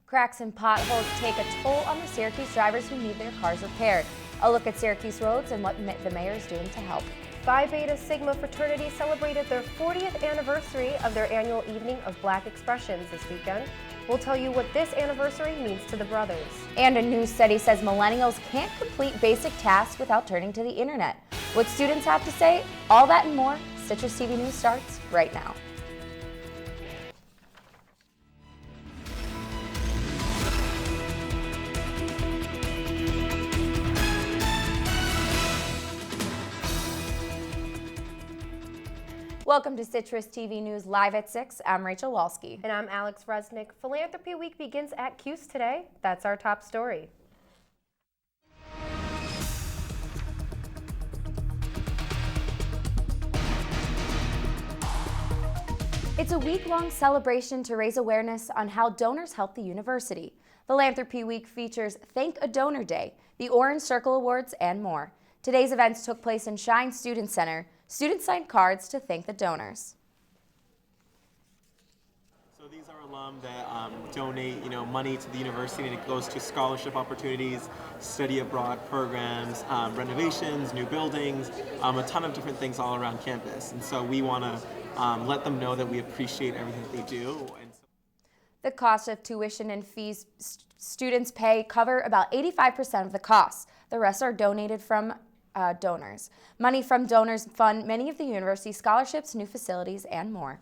Cracks and potholes take a toll on the Syracuse drivers who need their cars repaired. A look at Syracuse roads and what the mayor is doing to help. Phi Beta Sigma fraternity celebrated their 40th anniversary of their annual Evening of Black Expressions this weekend. We'll tell you what this anniversary means to the brothers. And a new study says millennials can't complete basic tasks without turning to the internet. What students have to say, all that and more. Citrus TV News starts right now. Welcome to Citrus TV News Live at 6. I'm Rachel Wolsky. And I'm Alex Resnick. Philanthropy Week begins at CUSE today. That's our top story. It's a week-long celebration to raise awareness on how donors help the university. Philanthropy Week features Thank a Donor Day, the Orange Circle Awards, and more. Today's events took place in Shine Student Center. Students signed cards to thank the donors. So these are alum that donate, money to the university, and it goes to scholarship opportunities, study abroad programs, renovations, new buildings, a ton of different things all around campus. And so we want to let them know that we appreciate everything that they do. The cost of tuition and fees students pay cover about 85% of the costs. The rest are donated from donors. Money from donors fund many of the university's scholarships, new facilities, and more.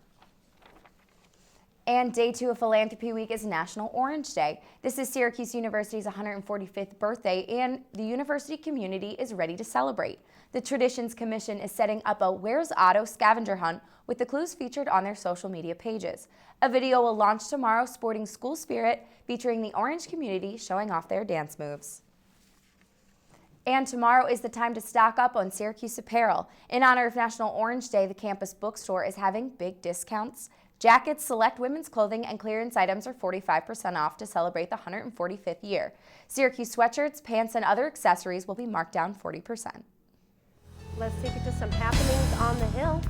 And day 2 of Philanthropy Week is National Orange Day. This is Syracuse University's 145th birthday, and the university community is ready to celebrate. The Traditions Commission is setting up a Where's Otto scavenger hunt with the clues featured on their social media pages. A video will launch tomorrow sporting school spirit, featuring the Orange community showing off their dance moves. And tomorrow is the time to stock up on Syracuse apparel. In honor of National Orange Day, the campus bookstore is having big discounts. Jackets, select women's clothing, and clearance items are 45% off to celebrate the 145th year. Syracuse sweatshirts, pants, and other accessories will be marked down 40%. Let's take it to some happenings on the Hill.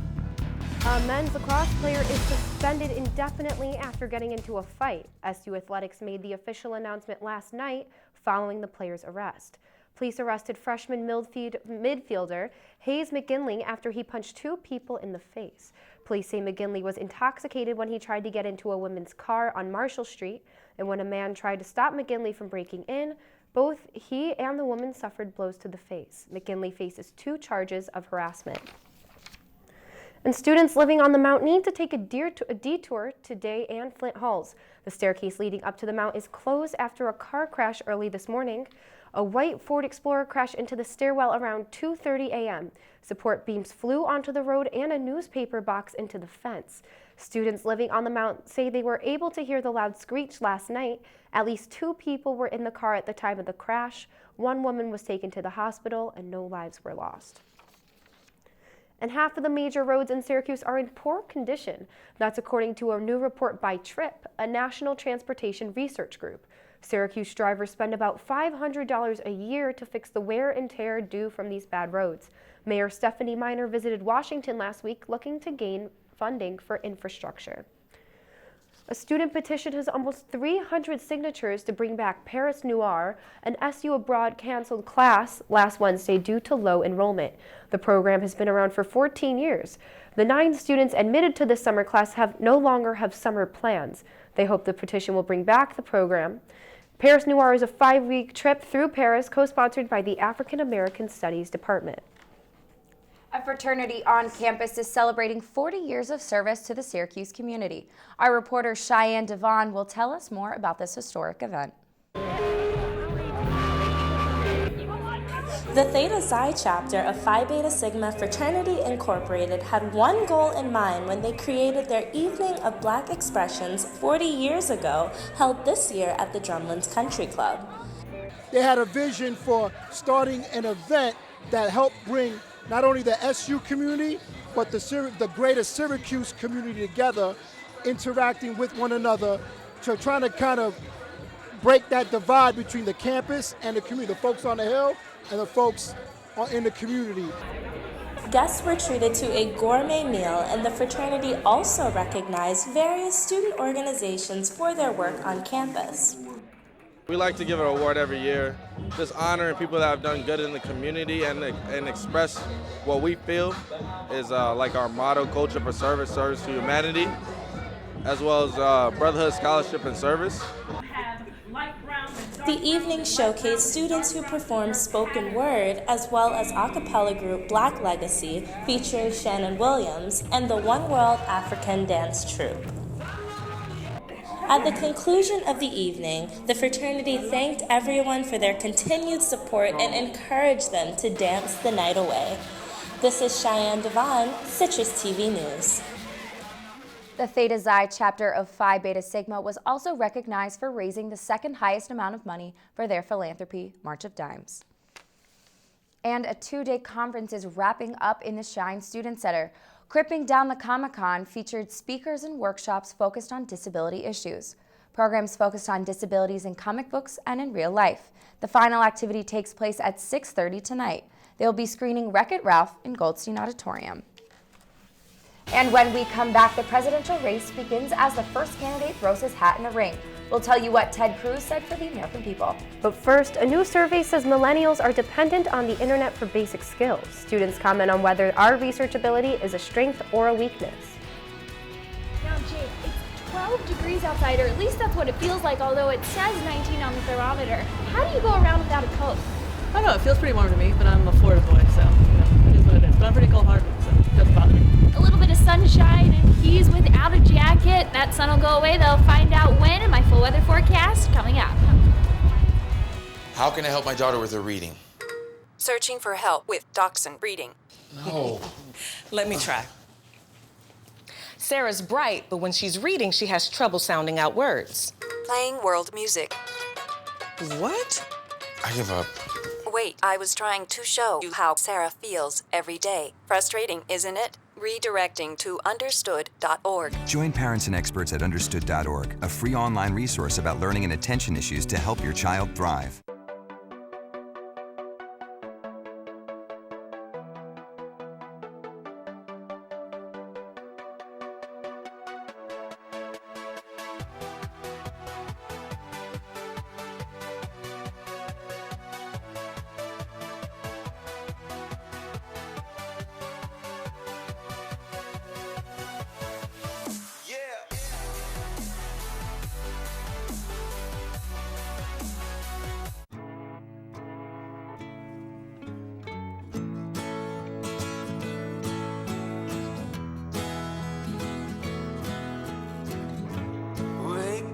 A men's lacrosse player is suspended indefinitely after getting into a fight. SU Athletics made the official announcement last night following the player's arrest. Police arrested freshman midfielder Hayes McGinley after he punched 2 people in the face. Police say McGinley was intoxicated when he tried to get into a woman's car on Marshall Street, and when a man tried to stop McGinley from breaking in, both he and the woman suffered blows to the face. McGinley faces 2 charges of harassment. And students living on the Mount need to take a detour today and Flint Halls. The staircase leading up to the Mount is closed after a car crash early this morning. A white Ford Explorer crashed into the stairwell around 2:30 a.m. Support beams flew onto the road and a newspaper box into the fence. Students living on the Mount say they were able to hear the loud screech last night. At least 2 people were in the car at the time of the crash. 1 woman was taken to the hospital and no lives were lost. And half of the major roads in Syracuse are in poor condition. That's according to a new report by TRIP, a national transportation research group. Syracuse drivers spend about $500 a year to fix the wear and tear due from these bad roads. Mayor Stephanie Miner visited Washington last week looking to gain funding for infrastructure. A student petition has almost 300 signatures to bring back Paris Noir, an SU Abroad canceled class last Wednesday due to low enrollment. The program has been around for 14 years. The 9 students admitted to the summer class no longer have summer plans. They hope the petition will bring back the program. Paris Noir is a 5-week trip through Paris, co-sponsored by the African American Studies Department. A fraternity on campus is celebrating 40 years of service to the Syracuse community. Our reporter Cheyenne Devon will tell us more about this historic event. The Theta Psi chapter of Phi Beta Sigma Fraternity Incorporated had one goal in mind when they created their Evening of Black Expressions 40 years ago, held this year at the Drumlins Country Club. They had a vision for starting an event that helped bring not only the SU community, but the greater Syracuse community together, interacting with one another, to trying to kind of break that divide between the campus and the community, the folks on the Hill and the folks in the community. Guests were treated to a gourmet meal, and the fraternity also recognized various student organizations for their work on campus. We like to give an award every year, just honoring people that have done good in the community and express what we feel is like our motto, culture for service, service to humanity, as well as brotherhood, scholarship, and service. The evening showcased students who performed spoken word, as well as a cappella group Black Legacy, featuring Shannon Williams, and the One World African Dance Troupe. At the conclusion of the evening, the fraternity thanked everyone for their continued support and encouraged them to dance the night away. This is Cheyenne Devon, CitrusTV News. The Theta Xi chapter of Phi Beta Sigma was also recognized for raising the second highest amount of money for their philanthropy, March of Dimes. And a two-day conference is wrapping up in the Shine Student Center. Cripping Down the Comic-Con featured speakers and workshops focused on disability issues. Programs focused on disabilities in comic books and in real life. The final activity takes place at 6:30 tonight. They will be screening Wreck-It Ralph in Goldstein Auditorium. And when we come back, the presidential race begins as the first candidate throws his hat in the ring. We'll tell you what Ted Cruz said for the American people. But first, a new survey says millennials are dependent on the internet for basic skills. Students comment on whether our research ability is a strength or a weakness. Now, Jake, it's 12 degrees outside, or at least that's what it feels like, although it says 19 on the thermometer. How do you go around without a coat? I don't know, it feels pretty warm to me, but I'm a Florida boy, so it is what it is. But I'm pretty cold-hearted, so it doesn't bother me. A little bit of sunshine, and he's without a jacket. That sun will go away. They'll find out when in my full weather forecast coming up. How can I help my daughter with her reading? Searching for help with Dachshund reading. No. Let me try. Sarah's bright, but when she's reading, she has trouble sounding out words. Playing world music. What? I give up. Wait, I was trying to show you how Sarah feels every day. Frustrating, isn't it? Redirecting to understood.org. Join parents and experts at understood.org, a free online resource about learning and attention issues to help your child thrive.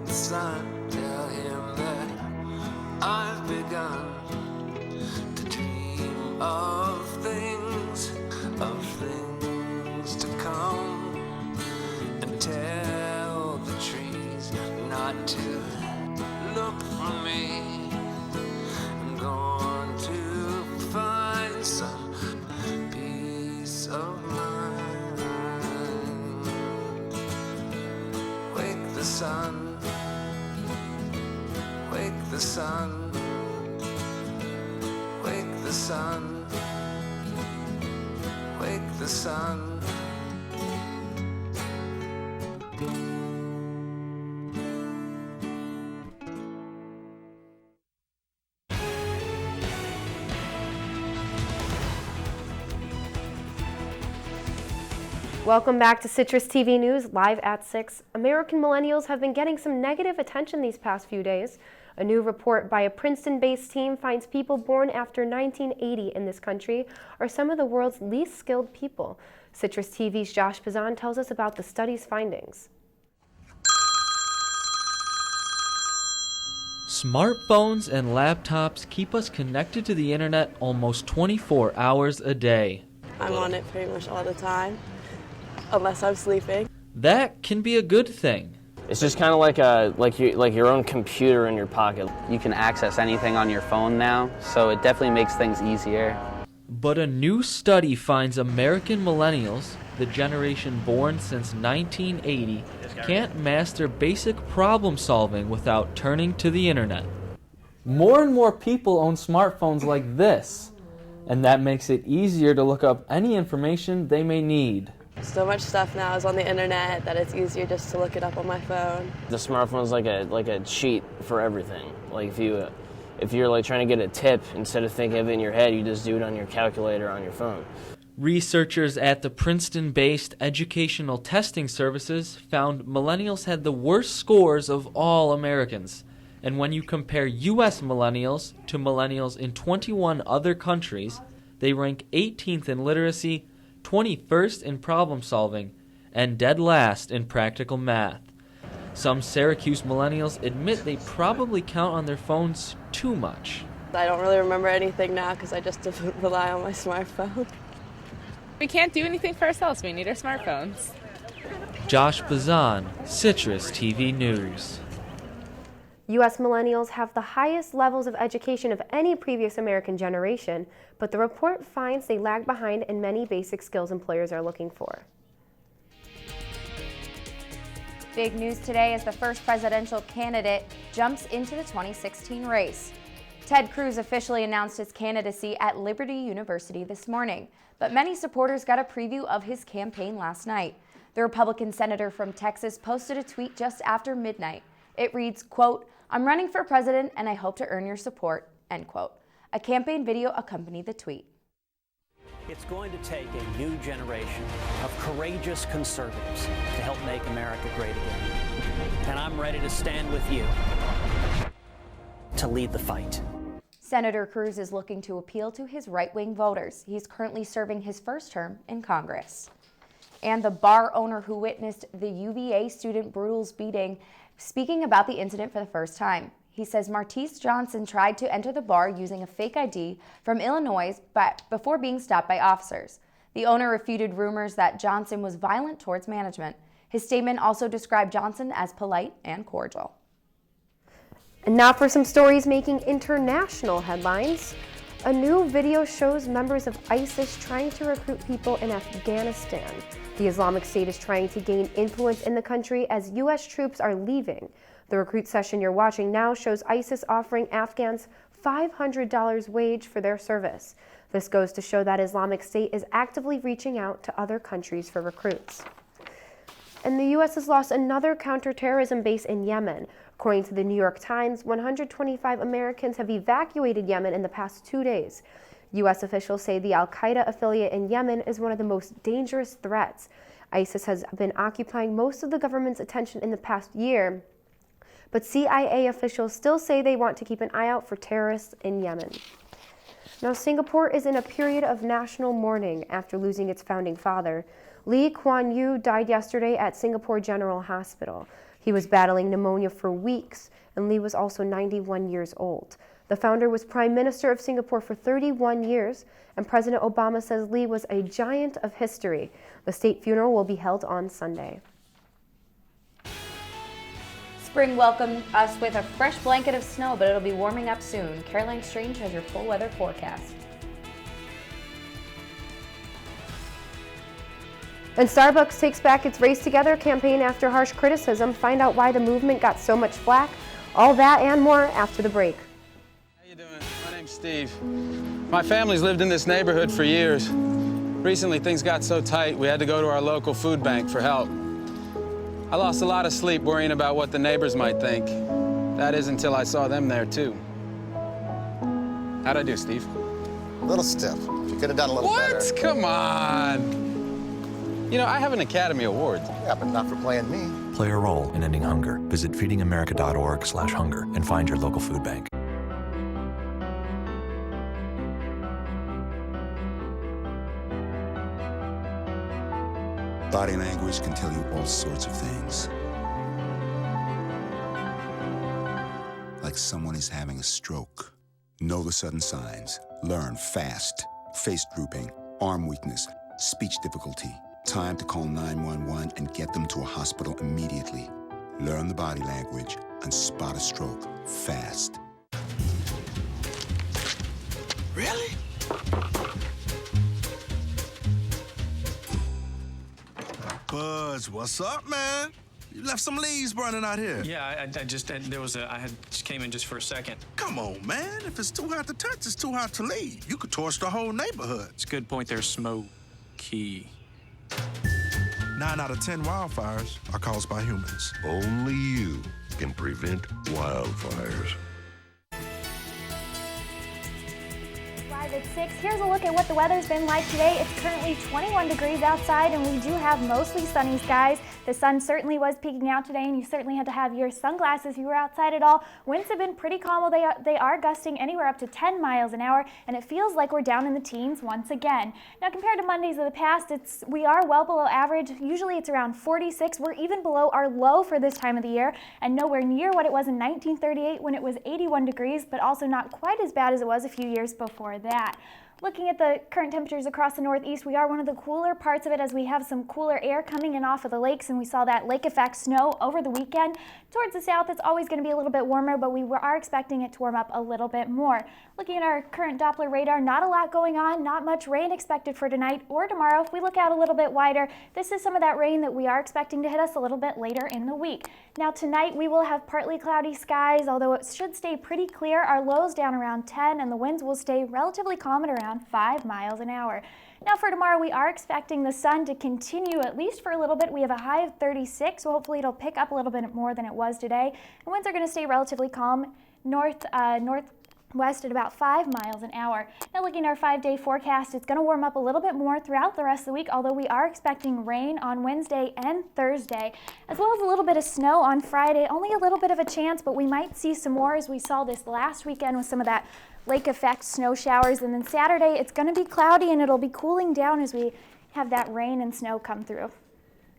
Son, tell him that I've begun to dream of things to come, and tell the trees not to look for me. I'm going to find some peace of mind. Wake the sun. Wake the sun, wake the sun, wake the sun. Welcome back to Citrus TV News, live at 6. American millennials have been getting some negative attention these past few days. A new report by a Princeton-based team finds people born after 1980 in this country are some of the world's least skilled people. Citrus TV's Josh Pazan tells us about the study's findings. Smartphones and laptops keep us connected to the internet almost 24 hours a day. I'm on it pretty much all the time, unless I'm sleeping. That can be a good thing. It's just kind of like your own computer in your pocket. You can access anything on your phone now, so it definitely makes things easier. But a new study finds American millennials, the generation born since 1980, can't master basic problem solving without turning to the internet. More and more people own smartphones like this, and that makes it easier to look up any information they may need. So much stuff now is on the internet that it's easier just to look it up on my phone. The smartphone is like a cheat for everything. Like if you're like trying to get a tip, instead of thinking of it in your head, you just do it on your calculator on your phone. Researchers at the Princeton-based Educational Testing Services found millennials had the worst scores of all Americans. And when you compare U.S. millennials to millennials in 21 other countries, they rank 18th in literacy, 21st in problem solving, and dead last in practical math. Some Syracuse millennials admit they probably count on their phones too much. I don't really remember anything now because I just rely on my smartphone. We can't do anything for ourselves. We need our smartphones. Josh Bazan, CitrusTV News. U.S. millennials have the highest levels of education of any previous American generation, but the report finds they lag behind in many basic skills employers are looking for. Big news today as the first presidential candidate jumps into the 2016 race. Ted Cruz officially announced his candidacy at Liberty University this morning, but many supporters got a preview of his campaign last night. The Republican senator from Texas posted a tweet just after midnight. It reads, quote, "I'm running for president and I hope to earn your support," end quote. A campaign video accompanied the tweet. It's going to take a new generation of courageous conservatives to help make America great again. And I'm ready to stand with you to lead the fight. Senator Cruz is looking to appeal to his right-wing voters. He's currently serving his first term in Congress. And the bar owner who witnessed the UVA student Brutal's beating, speaking about the incident for the first time. He says Martise Johnson tried to enter the bar using a fake ID from Illinois before being stopped by officers. The owner refuted rumors that Johnson was violent towards management. His statement also described Johnson as polite and cordial. And now for some stories making international headlines. A new video shows members of ISIS trying to recruit people in Afghanistan. The Islamic State is trying to gain influence in the country as U.S. troops are leaving. The recruit session you're watching now shows ISIS offering Afghans $500 wage for their service. This goes to show that Islamic State is actively reaching out to other countries for recruits. And the U.S. has lost another counterterrorism base in Yemen. According to the New York Times, 125 Americans have evacuated Yemen in the past 2 days. U.S. officials say the al-Qaeda affiliate in Yemen is one of the most dangerous threats. ISIS has been occupying most of the government's attention in the past year, but CIA officials still say they want to keep an eye out for terrorists in Yemen. Now, Singapore is in a period of national mourning after losing its founding father. Lee Kuan Yew died yesterday at Singapore General Hospital. He was battling pneumonia for weeks, and Lee was also 91 years old. The founder was Prime Minister of Singapore for 31 years, and President Obama says Lee was a giant of history. The state funeral will be held on Sunday. Spring welcomed us with a fresh blanket of snow, but it'll be warming up soon. Caroline Strange has your full weather forecast. And Starbucks takes back its Race Together campaign after harsh criticism. Find out why the movement got so much flack. All that and more after the break. How you doing? My name's Steve. My family's lived in this neighborhood for years. Recently, things got so tight, we had to go to our local food bank for help. I lost a lot of sleep worrying about what the neighbors might think. That is until I saw them there, too. How'd I do, Steve? A little stiff. You could have done a little better. What? Come on. You know, I have an Academy Award. Yeah, but not for playing me. Play a role in ending hunger. Visit feedingamerica.org/hunger and find your local food bank. Body language can tell you all sorts of things. Like someone is having a stroke. Know the sudden signs. Learn fast. Face drooping, arm weakness, speech difficulty. Time to call 911 and get them to a hospital immediately. Learn the body language and spot a stroke fast. Really? Buzz, what's up, man? You left some leaves burning out here. Yeah, I just came in just for a second. Come on, man. If it's too hot to touch, it's too hot to leave. You could torch the whole neighborhood. It's a good point there, Smokey. 9 out of 10 wildfires are caused by humans. Only you can prevent wildfires. Live at 6, here's a look at what the weather's been like today. It's currently 21 degrees outside and we do have mostly sunny skies. The sun certainly was peeking out today and you certainly had to have your sunglasses if you were outside at all. Winds have been pretty calm, they are gusting anywhere up to 10 miles an hour and it feels like we're down in the teens once again. Now compared to Mondays of the past, we are well below average. Usually it's around 46. We're even below our low for this time of the year and nowhere near what it was in 1938 when it was 81 degrees, but also not quite as bad as it was a few years before that. Looking at the current temperatures across the Northeast, we are one of the cooler parts of it as we have some cooler air coming in off of the lakes, and we saw that lake effect snow over the weekend. Towards the south, it's always going to be a little bit warmer, but we are expecting it to warm up a little bit more. Looking at our current Doppler radar, not a lot going on, not much rain expected for tonight or tomorrow. If we look out a little bit wider, this is some of that rain that we are expecting to hit us a little bit later in the week. Now tonight, we will have partly cloudy skies, although it should stay pretty clear. Our lows down around 10, and the winds will stay relatively calm at around 5 miles an hour. Now for tomorrow, we are expecting the sun to continue at least for a little bit. We have a high of 36, so hopefully it'll pick up a little bit more than it was today. And winds are going to stay relatively calm northwest at about 5 miles an hour. Now looking at our 5-day forecast, it's going to warm up a little bit more throughout the rest of the week, although we are expecting rain on Wednesday and Thursday, as well as a little bit of snow on Friday. Only a little bit of a chance, but we might see some more as we saw this last weekend with some of that lake effect snow showers. And then Saturday, it's going to be cloudy and it'll be cooling down as we have that rain and snow come through.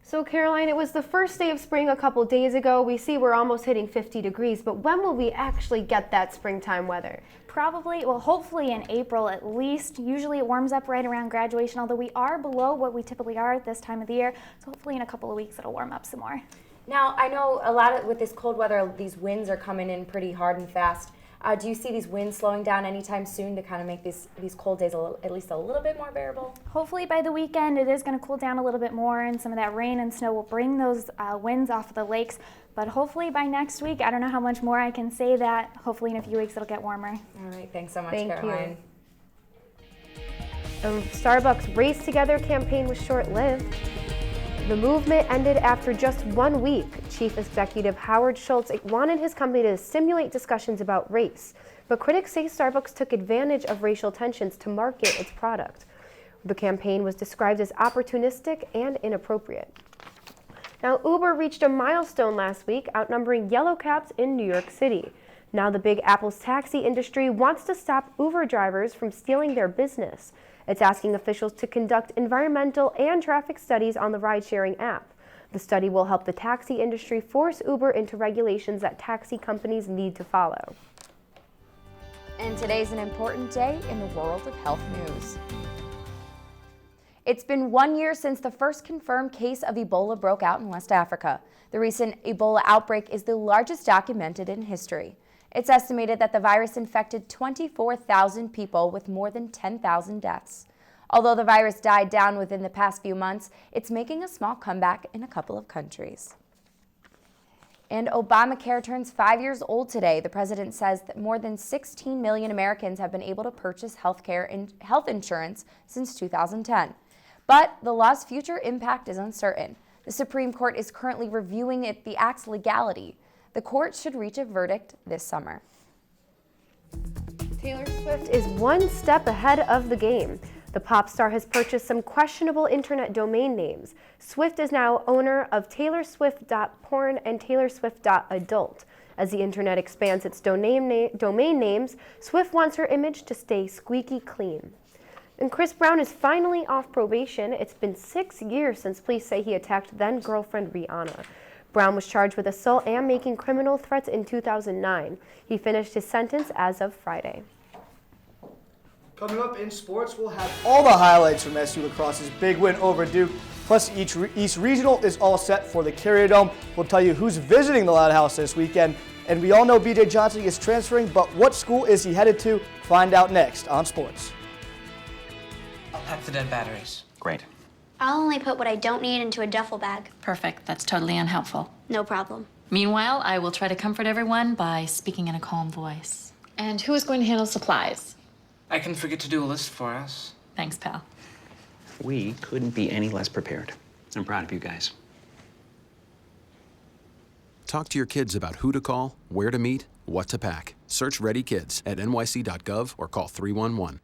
So Caroline, it was the first day of spring a couple days ago. We see we're almost hitting 50 degrees, but when will we actually get that springtime weather? Probably, well, hopefully in April at least. Usually it warms up right around graduation, although we are below what we typically are at this time of the year. So hopefully in a couple of weeks it'll warm up some more. Now, I know a lot with this cold weather, these winds are coming in pretty hard and fast. Do you see these winds slowing down anytime soon to kind of make these cold days at least a little bit more bearable? Hopefully by the weekend it is going to cool down a little bit more and some of that rain and snow will bring those winds off of the lakes. But hopefully by next week, I don't know how much more I can say that. Hopefully in a few weeks it'll get warmer. All right, thanks so much, Thank Caroline. You. Starbucks' Race Together campaign was short-lived. The movement ended after just 1 week. Chief Executive Howard Schultz wanted his company to stimulate discussions about race, but critics say Starbucks took advantage of racial tensions to market its product. The campaign was described as opportunistic and inappropriate. Now, Uber reached a milestone last week, outnumbering yellow cabs in New York City. Now the Big Apple's taxi industry wants to stop Uber drivers from stealing their business. It's asking officials to conduct environmental and traffic studies on the ride-sharing app. The study will help the taxi industry force Uber into regulations that taxi companies need to follow. And today's an important day in the world of health news. It's been 1 year since the first confirmed case of Ebola broke out in West Africa. The recent Ebola outbreak is the largest documented in history. It's estimated that the virus infected 24,000 people with more than 10,000 deaths. Although the virus died down within the past few months, it's making a small comeback in a couple of countries. And Obamacare turns 5 years old today. The president says that more than 16 million Americans have been able to purchase health insurance since 2010. But the law's future impact is uncertain. The Supreme Court is currently reviewing the act's legality. The court should reach a verdict this summer. Taylor Swift is one step ahead of the game. The pop star has purchased some questionable internet domain names. Swift is now owner of taylorswift.porn and taylorswift.adult. As the internet expands its domain names, Swift wants her image to stay squeaky clean. And Chris Brown is finally off probation. It's been 6 years since police say he attacked then-girlfriend Rihanna. Brown was charged with assault and making criminal threats in 2009. He finished his sentence as of Friday. Coming up in sports, we'll have all the highlights from SU Lacrosse's big win over Duke. Plus, East Regional is all set for the Carrier Dome. We'll tell you who's visiting the Loud House this weekend. And we all know B.J. Johnson is transferring, but what school is he headed to? Find out next on Sports. I'll pack the dead batteries. Great. I'll only put what I don't need into a duffel bag. Perfect. That's totally unhelpful. No problem. Meanwhile, I will try to comfort everyone by speaking in a calm voice. And who is going to handle supplies? I can forget to do a list for us. Thanks, pal. We couldn't be any less prepared. I'm proud of you guys. Talk to your kids about who to call, where to meet, what to pack. Search Ready Kids at nyc.gov or call 311.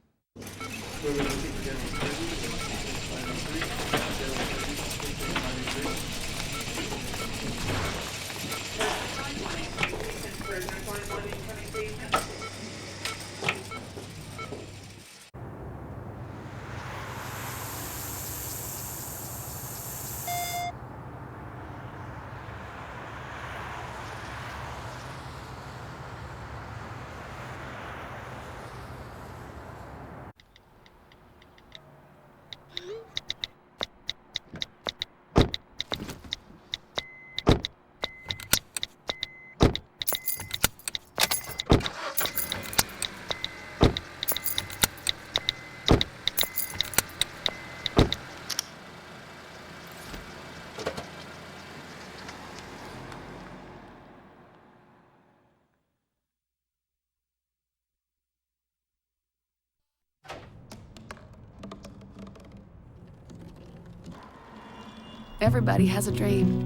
Everybody has a dream.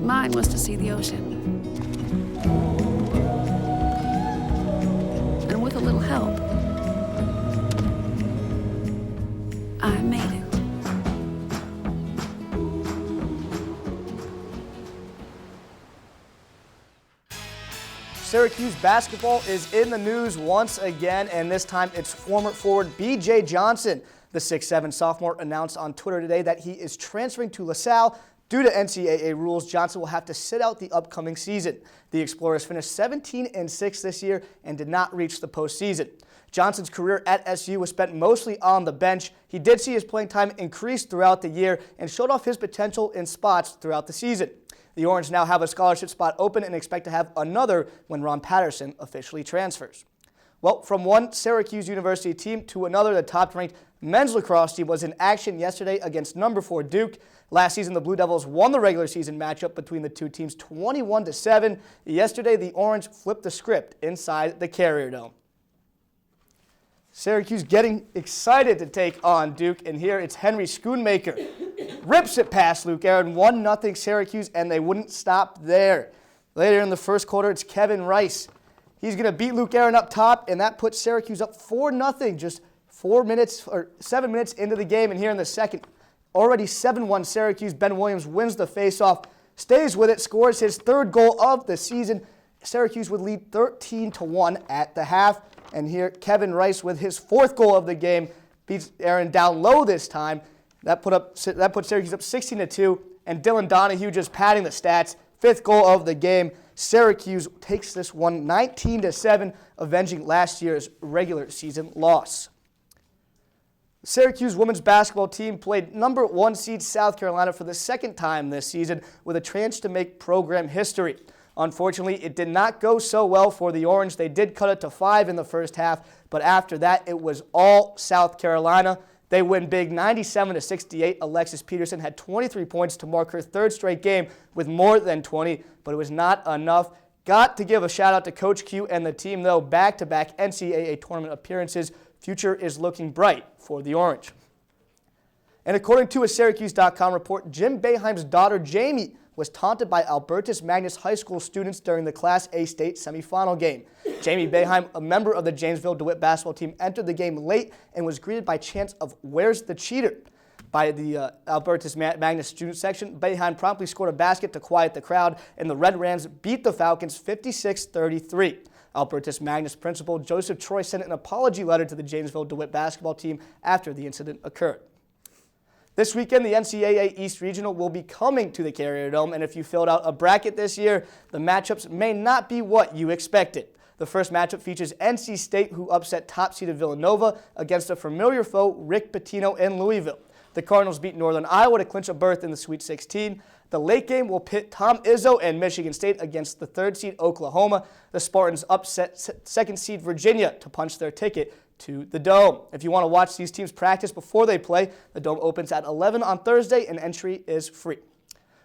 Mine was to see the ocean. And with a little help, I made it. Syracuse basketball is in the news once again, and this time it's former forward B.J. Johnson. The 6'7" sophomore announced on Twitter today that he is transferring to LaSalle. Due to NCAA rules, Johnson will have to sit out the upcoming season. The Explorers finished 17-6 this year and did not reach the postseason. Johnson's career at SU was spent mostly on the bench. He did see his playing time increase throughout the year and showed off his potential in spots throughout the season. The Orange now have a scholarship spot open and expect to have another when Ron Patterson officially transfers. Well, from one Syracuse University team to another, the top-ranked men's lacrosse team was in action yesterday against number 4 Duke. Last season, the Blue Devils won the regular season matchup between the two teams 21-7. Yesterday, the Orange flipped the script inside the Carrier Dome. Syracuse getting excited to take on Duke, and here it's Henry Schoonmaker. Rips it past Luke Aaron, 1-0 Syracuse, and they wouldn't stop there. Later in the first quarter, it's Kevin Rice. He's going to beat Luke Aaron up top, and that puts Syracuse up 4-0, just 7 minutes into the game. And here in the second, already 7-1 Syracuse. Ben Williams wins the faceoff, stays with it, scores his third goal of the season. Syracuse would lead 13-1 at the half. And here, Kevin Rice with his fourth goal of the game beats Aaron down low this time. That put Syracuse up 16-2, and Dylan Donahue just padding the stats. Fifth goal of the game. Syracuse takes this one 19-7, avenging last year's regular season loss. The Syracuse women's basketball team played number 1 seed South Carolina for the second time this season with a chance to make program history. Unfortunately, it did not go so well for the Orange. They did cut it to 5 in the first half, but after that, it was all South Carolina. They win big 97-68. Alexis Peterson had 23 points to mark her third straight game with more than 20, but it was not enough. Got to give a shout out to Coach Q and the team, though. Back-to-back NCAA tournament appearances. Future is looking bright for the Orange. And according to a Syracuse.com report, Jim Boeheim's daughter, Jamie, was taunted by Albertus Magnus High School students during the Class A state semifinal game. Jamie Boeheim, a member of the Janesville DeWitt basketball team, entered the game late and was greeted by chants of "Where's the cheater?" by the Albertus Magnus student section. Boeheim promptly scored a basket to quiet the crowd, and the Red Rams beat the Falcons 56-33. Albertus Magnus principal Joseph Troy sent an apology letter to the Janesville DeWitt basketball team after the incident occurred. This weekend, the NCAA East Regional will be coming to the Carrier Dome, and if you filled out a bracket this year, the matchups may not be what you expected. The first matchup features NC State, who upset top-seeded Villanova, against a familiar foe, Rick Pitino in Louisville. The Cardinals beat Northern Iowa to clinch a berth in the Sweet 16. The late game will pit Tom Izzo and Michigan State against the third seed Oklahoma. The Spartans upset second seed Virginia to punch their ticket to the Dome. If you want to watch these teams practice before they play, the Dome opens at 11 on Thursday and entry is free.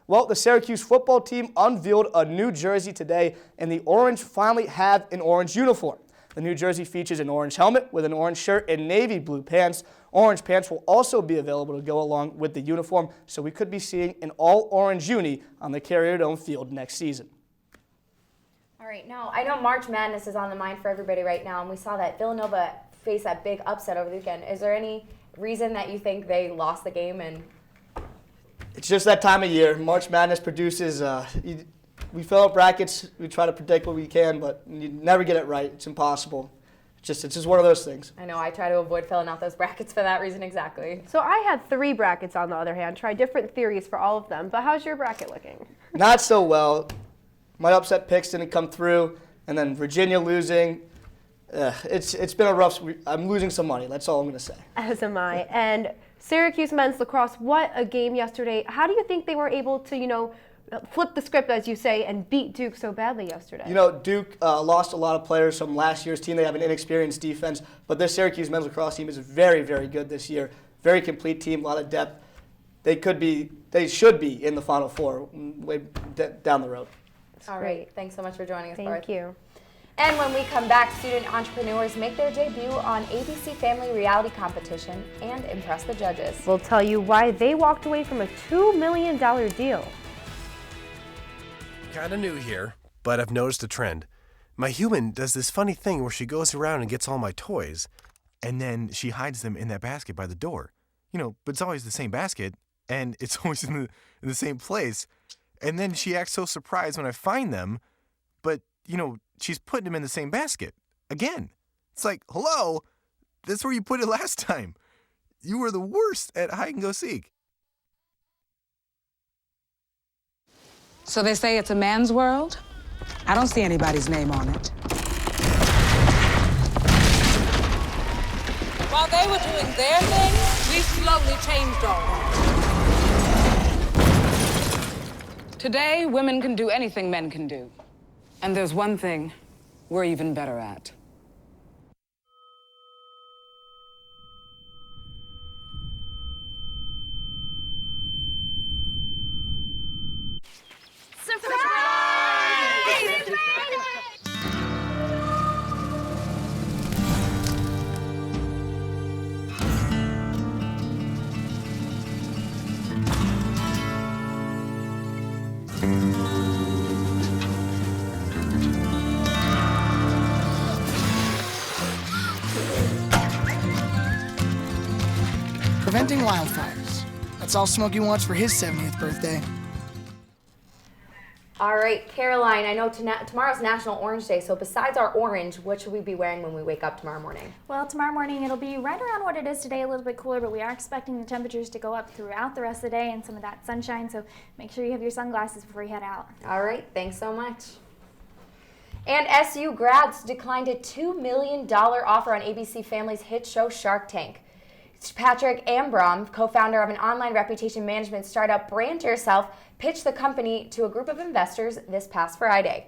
Well, the Syracuse football team unveiled a new jersey today, and the Orange finally have an orange uniform. The new jersey features an orange helmet with an orange shirt and navy blue pants. Orange pants will also be available to go along with the uniform, so we could be seeing an all-orange uni on the Carrier Dome field next season. All right, now I know March Madness is on the mind for everybody right now, and we saw that Villanova face that big upset over the weekend. Is there any reason that you think they lost the game? And it's just that time of year. March Madness produces, we fill out brackets, we try to predict what we can, but you never get it right. It's impossible. It's just one of those things. I know, I try to avoid filling out those brackets for that reason exactly. So I had 3 brackets on the other hand, tried different theories for all of them, but how's your bracket looking? Not so well. My upset picks didn't come through, and then Virginia losing. It's been a rough, I'm losing some money, that's all I'm going to say. As am I. And Syracuse men's lacrosse, what a game yesterday. How do you think they were able to, flip the script, as you say, and beat Duke so badly yesterday? Duke lost a lot of players from last year's team. They have an inexperienced defense, but this Syracuse men's lacrosse team is very, very good this year. Very complete team, a lot of depth. They should be in the Final Four way down the road. All right, thanks so much for joining us, Barth. Thank you. And when we come back, student entrepreneurs make their debut on ABC Family Reality Competition and impress the judges. We'll tell you why they walked away from a $2 million deal. Kinda new here, but I've noticed a trend. My human does this funny thing where she goes around and gets all my toys, and then she hides them in that basket by the door. But it's always the same basket, and it's always in the same place. And then she acts so surprised when I find them, but, she's putting them in the same basket. Again. It's like, hello? That's where you put it last time. You were the worst at hide and go seek. So they say it's a man's world? I don't see anybody's name on it. While they were doing their thing, we slowly changed ours. Today, women can do anything men can do. And there's one thing we're even better at. Preventing wildfires. That's all Smokey wants for his 70th birthday. All right, Caroline, I know tomorrow's National Orange Day, so besides our orange, what should we be wearing when we wake up tomorrow morning? Well, tomorrow morning it'll be right around what it is today, a little bit cooler, but we are expecting the temperatures to go up throughout the rest of the day and some of that sunshine, so make sure you have your sunglasses before you head out. All right, thanks so much. And SU grads declined a $2 million offer on ABC Family's hit show Shark Tank. Patrick Ambrom, co-founder of an online reputation management startup Brand Yourself, pitched the company to a group of investors this past Friday.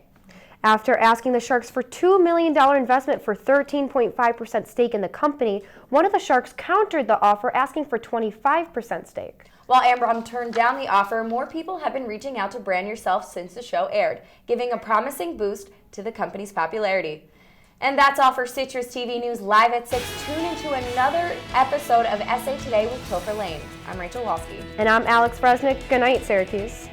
After asking the Sharks for $2 million investment for 13.5% stake in the company, one of the Sharks countered the offer, asking for 25% stake. While Ambrom turned down the offer, more people have been reaching out to Brand Yourself since the show aired, giving a promising boost to the company's popularity. And that's all for Citrus TV News Live at 6. Tune into another episode of SA Today with Topher Lane. I'm Rachel Wolsky. And I'm Alex Resnick. Good night, Syracuse.